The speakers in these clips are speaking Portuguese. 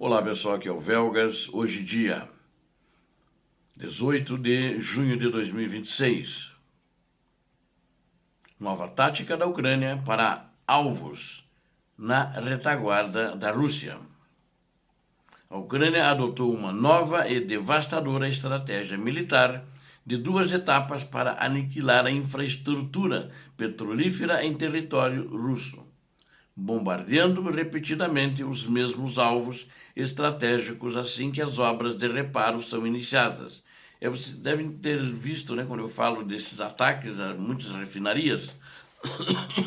Olá pessoal, aqui é o Velgas. Hoje dia 18 de junho de 2026. Nova tática da Ucrânia para alvos na retaguarda da Rússia. A Ucrânia adotou uma nova e devastadora estratégia militar de duas etapas para aniquilar a infraestrutura petrolífera em território russo, bombardeando repetidamente os mesmos alvos estratégicos assim que as obras de reparo são iniciadas. Vocês devem ter visto, né, quando eu falo desses ataques a muitas refinarias,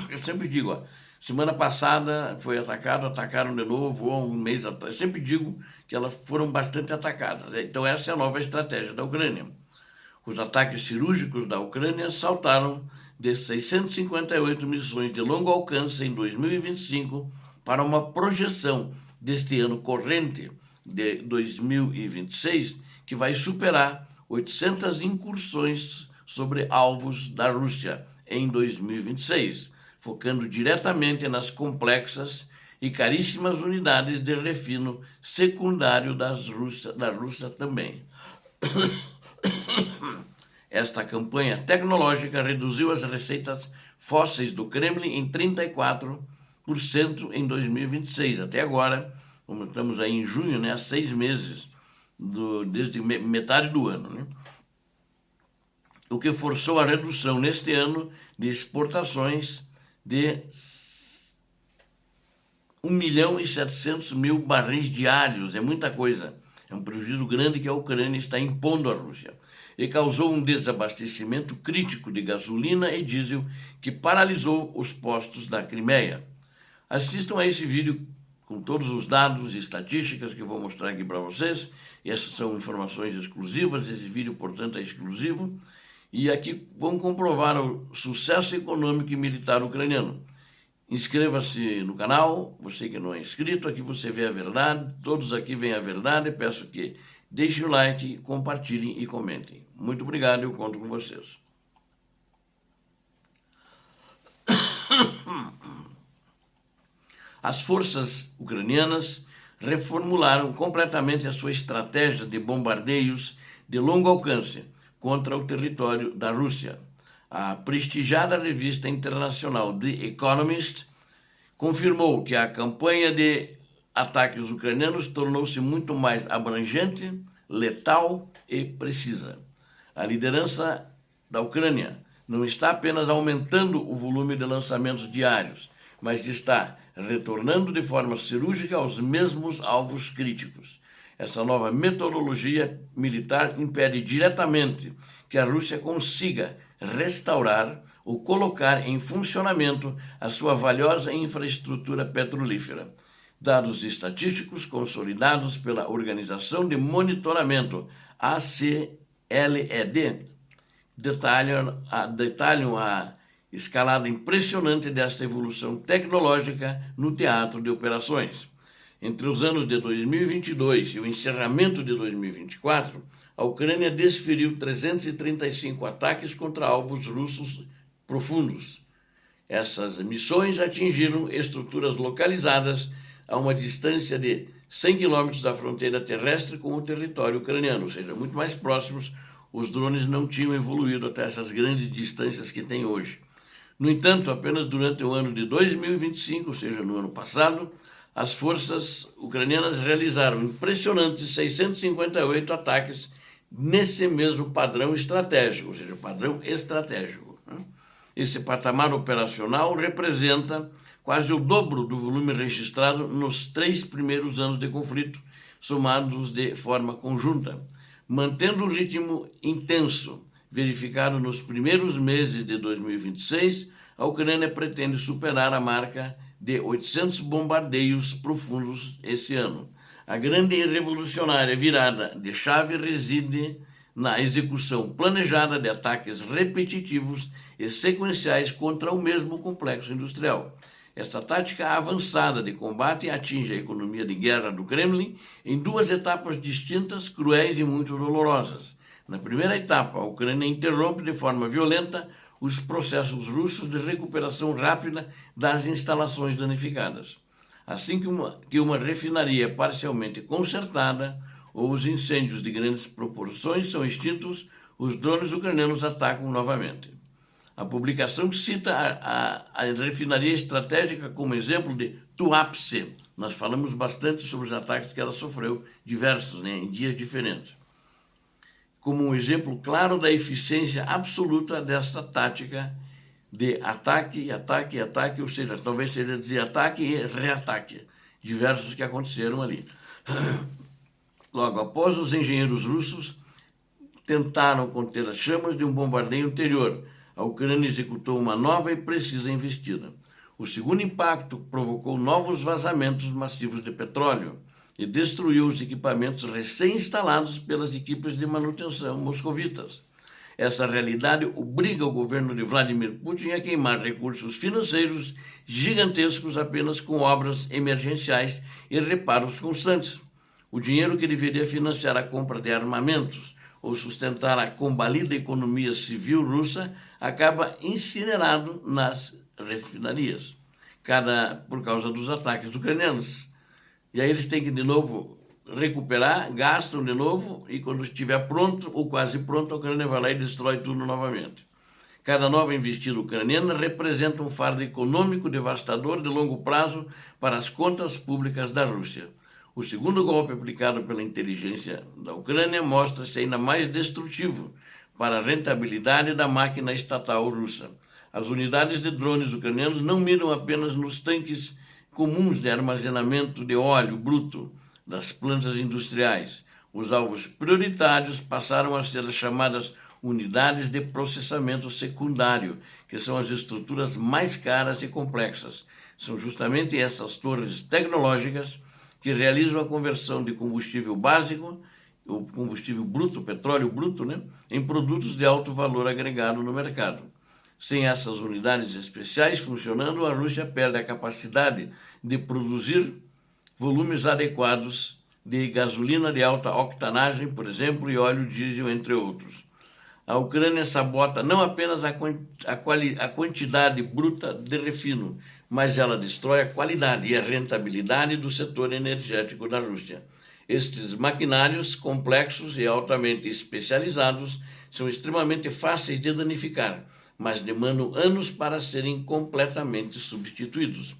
eu sempre digo, semana passada foi atacaram de novo, ou um mês atrás, eu sempre digo que elas foram bastante atacadas. Então essa é a nova estratégia da Ucrânia. Os ataques cirúrgicos da Ucrânia saltaram de 658 missões de longo alcance em 2025 para uma projeção deste ano corrente de 2026 que vai superar 800 incursões sobre alvos da Rússia em 2026, focando diretamente nas complexas e caríssimas unidades de refino secundário da Rússia também. Esta campanha tecnológica reduziu as receitas fósseis do Kremlin em 34% em 2026. Até agora, como estamos aí em junho, né, há 6 meses, desde metade do ano, né? O que forçou a redução neste ano de exportações de 1.700.000 barris diários. É muita coisa. É um prejuízo grande que a Ucrânia está impondo à Rússia. E causou um desabastecimento crítico de gasolina e diesel que paralisou os postos da Crimeia. Assistam a esse vídeo com todos os dados e estatísticas que eu vou mostrar aqui para vocês. E essas são informações exclusivas, esse vídeo, portanto, é exclusivo. E aqui vamos comprovar o sucesso econômico e militar ucraniano. Inscreva-se no canal, você que não é inscrito, aqui você vê a verdade, todos aqui veem a verdade, peço que deixem o like, compartilhem e comentem. Muito obrigado, eu conto com vocês. As forças ucranianas reformularam completamente a sua estratégia de bombardeios de longo alcance contra o território da Rússia. A prestigiada revista internacional The Economist confirmou que a campanha de ataques ucranianos tornou-se muito mais abrangente, letal e precisa. A liderança da Ucrânia não está apenas aumentando o volume de lançamentos diários, mas está retornando de forma cirúrgica aos mesmos alvos críticos. Essa nova metodologia militar impede diretamente que a Rússia consiga restaurar ou colocar em funcionamento a sua valiosa infraestrutura petrolífera. Dados estatísticos consolidados pela Organização de Monitoramento ACLED detalham a escalada impressionante desta evolução tecnológica no teatro de operações. Entre os anos de 2022 e o encerramento de 2024, a Ucrânia desferiu 335 ataques contra alvos russos profundos. Essas missões atingiram estruturas localizadas a uma distância de 100 quilômetros da fronteira terrestre com o território ucraniano, ou seja, muito mais próximos. Os drones não tinham evoluído até essas grandes distâncias que tem hoje. No entanto, apenas durante o ano de 2025, ou seja, no ano passado, as forças ucranianas realizaram impressionantes 658 ataques nesse mesmo padrão estratégico, ou seja, padrão estratégico. Esse patamar operacional representa quase o dobro do volume registrado nos 3 primeiros anos de conflito, somados de forma conjunta. Mantendo o ritmo intenso verificado nos primeiros meses de 2026, a Ucrânia pretende superar a marca de 800 bombardeios profundos esse ano. A grande e revolucionária virada de chave reside na execução planejada de ataques repetitivos e sequenciais contra o mesmo complexo industrial. Esta tática avançada de combate atinge a economia de guerra do Kremlin em 2 etapas distintas, cruéis e muito dolorosas. Na primeira etapa, a Ucrânia interrompe de forma violenta os processos russos de recuperação rápida das instalações danificadas. Assim que uma refinaria é parcialmente consertada ou os incêndios de grandes proporções são extintos, os drones ucranianos atacam novamente. A publicação cita a refinaria estratégica como exemplo de Tuapse. Nós falamos bastante sobre os ataques que ela sofreu, diversos, né, em dias diferentes. Como um exemplo claro da eficiência absoluta dessa tática de ataque, ataque, ataque, ou seja, talvez seja de ataque e reataque, diversos que aconteceram ali. Logo após, os engenheiros russos tentaram conter as chamas de um bombardeio anterior. A Ucrânia executou uma nova e precisa investida. O segundo impacto provocou novos vazamentos massivos de petróleo e destruiu os equipamentos recém-instalados pelas equipes de manutenção moscovitas. Essa realidade obriga o governo de Vladimir Putin a queimar recursos financeiros gigantescos apenas com obras emergenciais e reparos constantes. O dinheiro que deveria financiar a compra de armamentos ou sustentar a combalida economia civil russa acaba incinerado nas refinarias, por causa dos ataques ucranianos. E aí eles têm que, de novo, recuperar, gastam de novo, e quando estiver pronto, ou quase pronto, a Ucrânia vai lá e destrói tudo novamente. Cada nova investida ucraniana representa um fardo econômico devastador de longo prazo para as contas públicas da Rússia. O segundo golpe aplicado pela inteligência da Ucrânia mostra-se ainda mais destrutivo para a rentabilidade da máquina estatal russa. As unidades de drones ucranianos não miram apenas nos tanques comuns de armazenamento de óleo bruto das plantas industriais. Os alvos prioritários passaram a ser as chamadas unidades de processamento secundário, que são as estruturas mais caras e complexas. São justamente essas torres tecnológicas que realizam a conversão de combustível básico, o combustível bruto, petróleo bruto, né, em produtos de alto valor agregado no mercado. Sem essas unidades especiais funcionando, a Rússia perde a capacidade de produzir volumes adequados de gasolina de alta octanagem, por exemplo, e óleo diesel, entre outros. A Ucrânia sabota não apenas a quantidade bruta de refino, mas ela destrói a qualidade e a rentabilidade do setor energético da Rússia. Estes maquinários complexos e altamente especializados são extremamente fáceis de danificar, mas demandam anos para serem completamente substituídos.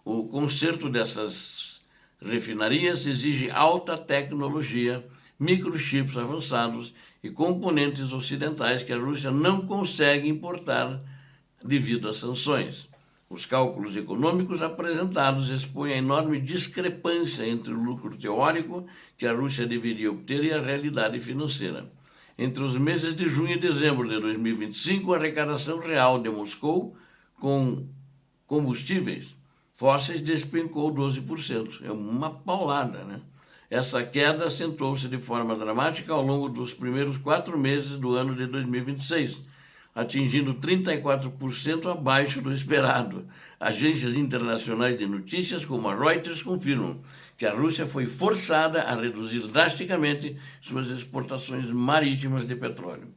O conserto dessas refinarias exige alta tecnologia, microchips avançados e componentes ocidentais que a Rússia não consegue importar devido às sanções. Os cálculos econômicos apresentados expõem a enorme discrepância entre o lucro teórico que a Rússia deveria obter e a realidade financeira. Entre os meses de junho e dezembro de 2025, a arrecadação real de Moscou com combustíveis fósseis despencou 12%. É uma paulada, né? Essa queda acentuou-se de forma dramática ao longo dos primeiros 4 meses do ano de 2026, atingindo 34% abaixo do esperado. Agências internacionais de notícias, como a Reuters, confirmam que a Rússia foi forçada a reduzir drasticamente suas exportações marítimas de petróleo.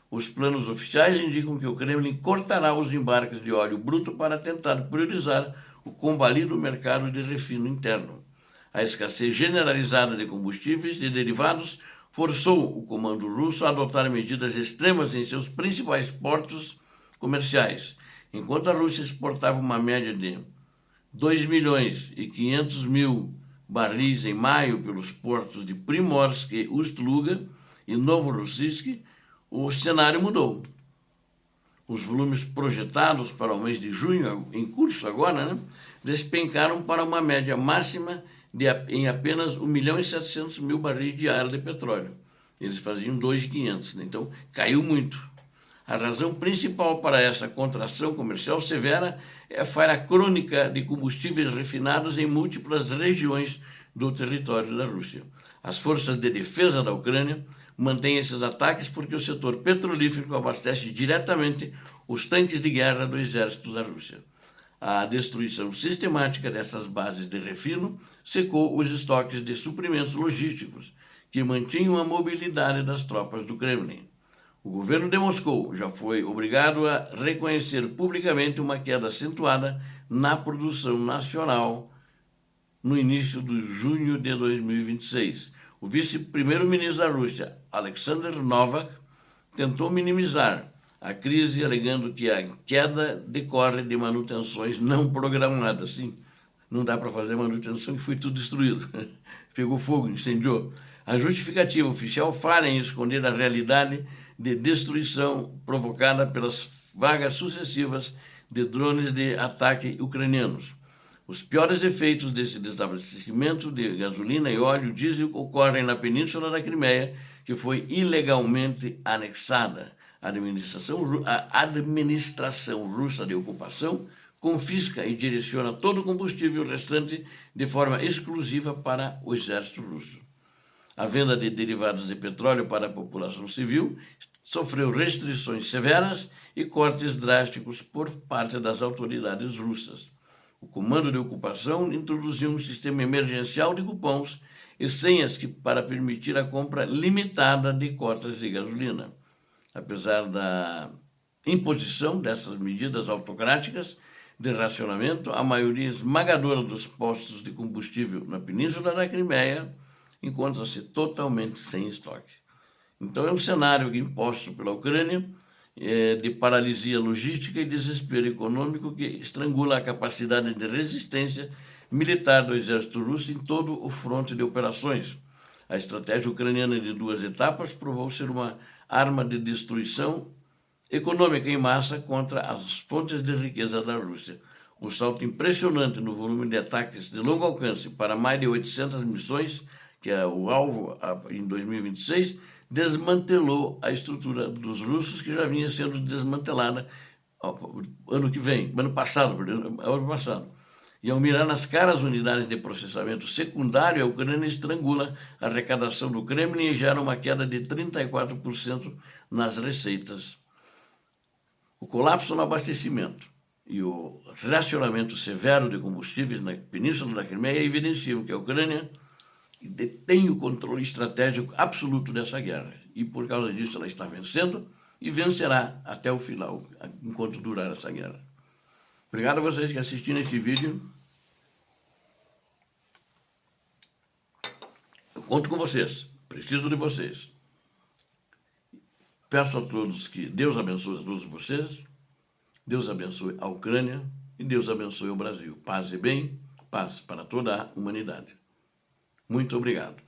Os planos oficiais indicam que o Kremlin cortará os embarques de óleo bruto para tentar priorizar o combalido mercado de refino interno. A escassez generalizada de combustíveis e derivados forçou o comando russo a adotar medidas extremas em seus principais portos comerciais. Enquanto a Rússia exportava uma média de 2.500.000 barris em maio pelos portos de Primorsk, Ust-Luga e Novorossiysk, o cenário mudou. Os volumes projetados para o mês de junho, em curso agora, né, despencaram para uma média máxima em apenas 1.700.000 barris diários de petróleo. Eles faziam 2.500, né? Então caiu muito. A razão principal para essa contração comercial severa é a falha crônica de combustíveis refinados em múltiplas regiões do território da Rússia. As forças de defesa da Ucrânia mantêm esses ataques porque o setor petrolífero abastece diretamente os tanques de guerra do exército da Rússia. A destruição sistemática dessas bases de refino secou os estoques de suprimentos logísticos que mantinham a mobilidade das tropas do Kremlin. O governo de Moscou já foi obrigado a reconhecer publicamente uma queda acentuada na produção nacional no início de junho de 2026. O vice-primeiro-ministro da Rússia, Alexander Novak, tentou minimizar a crise, alegando que a queda decorre de manutenções não programadas. Sim, não dá para fazer manutenção, que foi tudo destruído. Pegou fogo, incendiou. A justificativa oficial falha em esconder a realidade de destruição provocada pelas vagas sucessivas de drones de ataque ucranianos. Os piores efeitos desse desabastecimento de gasolina e óleo diesel ocorrem na Península da Crimeia, que foi ilegalmente anexada. A administração russa de ocupação confisca e direciona todo o combustível restante de forma exclusiva para o exército russo. A venda de derivados de petróleo para a população civil sofreu restrições severas e cortes drásticos por parte das autoridades russas. O comando de ocupação introduziu um sistema emergencial de cupons e senhas para permitir a compra limitada de cotas de gasolina. Apesar da imposição dessas medidas autocráticas de racionamento, a maioria esmagadora dos postos de combustível na Península da Crimeia encontra-se totalmente sem estoque. Então é um cenário imposto pela Ucrânia de paralisia logística e desespero econômico que estrangula a capacidade de resistência militar do exército russo em todo o fronte de operações. A estratégia ucraniana de 2 etapas provou ser uma arma de destruição econômica em massa contra as fontes de riqueza da Rússia. Um salto impressionante no volume de ataques de longo alcance para mais de 800 missões, que é o alvo em 2026, desmantelou a estrutura dos russos, que já vinha sendo desmantelada ano passado. E ao mirar nas caras unidades de processamento secundário, a Ucrânia estrangula a arrecadação do Kremlin e gera uma queda de 34% nas receitas. O colapso no abastecimento e o racionamento severo de combustíveis na Península da Crimeia evidenciam que a Ucrânia detém o controle estratégico absoluto dessa guerra. E por causa disso ela está vencendo e vencerá até o final, enquanto durar essa guerra. Obrigado a vocês que assistiram este vídeo. Eu conto com vocês, preciso de vocês. Peço a todos que Deus abençoe a todos vocês, Deus abençoe a Ucrânia e Deus abençoe o Brasil. Paz e bem, paz para toda a humanidade. Muito obrigado.